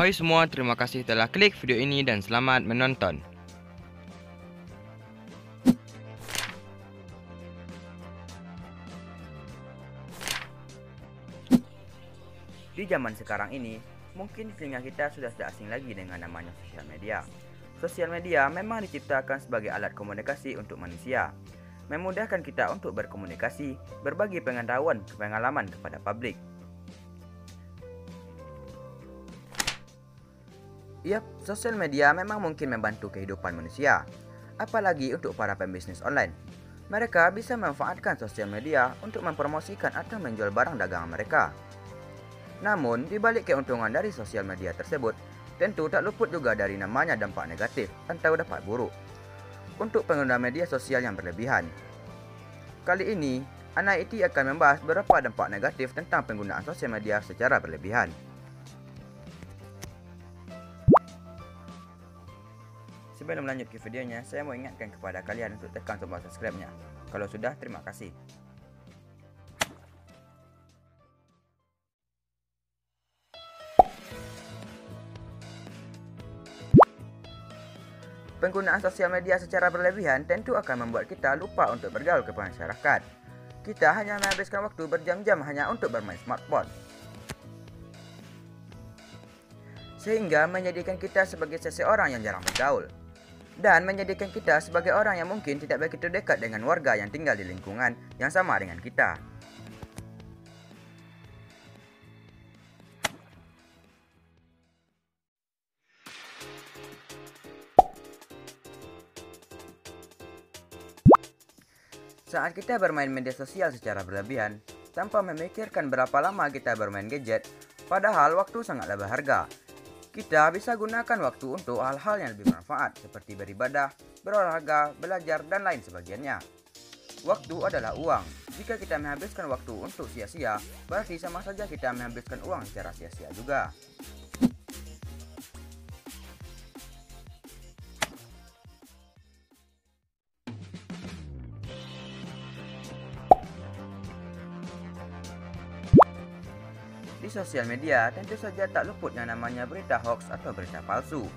Hai semua, terima kasih telah klik video ini dan selamat menonton. Di zaman sekarang ini, mungkin telinga kita sudah tidak asing lagi dengan namanya sosial media. Sosial media memang diciptakan sebagai alat komunikasi untuk manusia, memudahkan kita untuk berkomunikasi, berbagi pengalaman kepada publik. Yap, sosial media memang mungkin membantu kehidupan manusia, apalagi untuk para pembisnis online. Mereka bisa memanfaatkan sosial media untuk mempromosikan atau menjual barang dagangan mereka. Namun, di balik keuntungan dari sosial media tersebut, tentu tak luput juga dari namanya dampak negatif atau dampak buruk untuk pengguna media sosial yang berlebihan. Kali ini, Anak IT akan membahas beberapa dampak negatif tentang penggunaan sosial media secara berlebihan. Sebelum lanjut ke videonya, saya mau ingatkan kepada kalian untuk tekan tombol subscribe-nya. Kalau sudah, terima kasih. Penggunaan sosial media secara berlebihan tentu akan membuat kita lupa untuk bergaul ke masyarakat. Kita hanya menghabiskan waktu berjam-jam hanya untuk bermain smartphone, sehingga menjadikan kita sebagai seseorang yang jarang bergaul, dan menjadikan kita sebagai orang yang mungkin tidak begitu dekat dengan warga yang tinggal di lingkungan yang sama dengan kita. Saat kita bermain media sosial secara berlebihan, tanpa memikirkan berapa lama kita bermain gadget, padahal waktu sangatlah berharga. Kita bisa gunakan waktu untuk hal-hal yang lebih bermanfaat seperti beribadah, berolahraga, belajar, dan lain sebagainya. Waktu adalah uang. Jika kita menghabiskan waktu untuk sia-sia, berarti sama saja kita menghabiskan uang secara sia-sia juga. Di sosial media tentu saja tak luput yang namanya berita hoax atau berita palsu.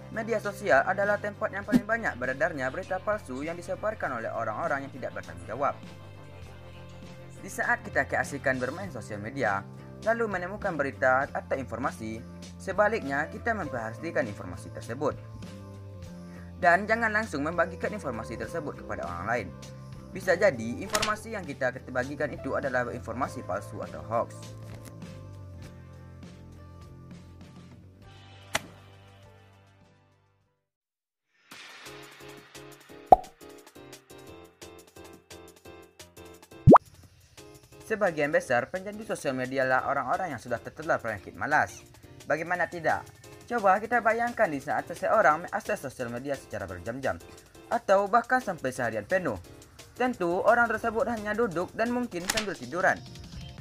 Media sosial adalah tempat yang paling banyak beredarnya berita palsu yang disebarkan oleh orang-orang yang tidak bertanggung jawab. Di saat kita keasikan bermain sosial media, lalu menemukan berita atau informasi, sebaliknya kita memperhatikan informasi tersebut. Dan jangan langsung membagikan informasi tersebut kepada orang lain. Bisa jadi informasi yang kita bagikan itu adalah informasi palsu atau hoax. Sebagian besar pencandu sosial media adalah orang-orang yang sudah tertular penyakit malas. Bagaimana tidak? Coba kita bayangkan di saat seseorang mengakses sosial media secara berjam-jam, atau bahkan sampai seharian penuh. Tentu orang tersebut hanya duduk dan mungkin sambil tiduran.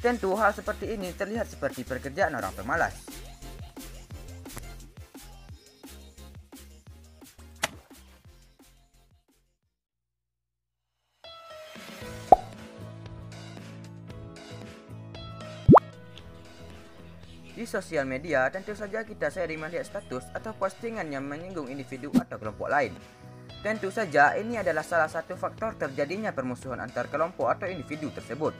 Tentu hal seperti ini terlihat seperti pekerjaan orang pemalas. Di sosial media, tentu saja kita sering melihat status atau postingan yang menyinggung individu atau kelompok lain. Tentu saja ini adalah salah satu faktor terjadinya permusuhan antar kelompok atau individu tersebut.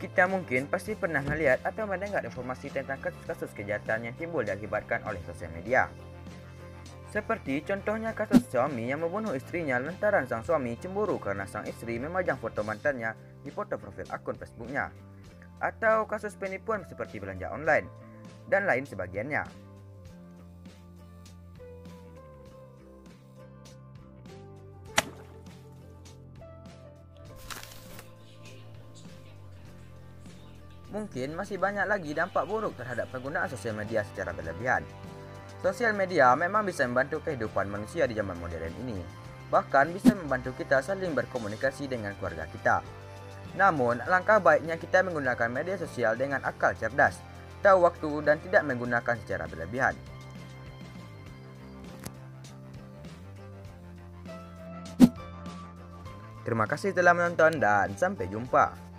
Kita mungkin pasti pernah melihat atau mendengar informasi tentang kasus-kasus kejahatan yang timbul diakibatkan oleh sosial media. Seperti contohnya kasus suami yang membunuh istrinya lantaran sang suami cemburu karena sang istri memajang foto mantannya di foto profil akun Facebooknya. Atau kasus penipuan seperti belanja online, dan lain sebagainya. Mungkin masih banyak lagi dampak buruk terhadap penggunaan sosial media secara berlebihan. Sosial media memang bisa membantu kehidupan manusia di zaman modern ini. Bahkan bisa membantu kita saling berkomunikasi dengan keluarga kita. Namun, alangkah baiknya kita menggunakan media sosial dengan akal cerdas, tahu waktu dan tidak menggunakan secara berlebihan. Terima kasih telah menonton dan sampai jumpa.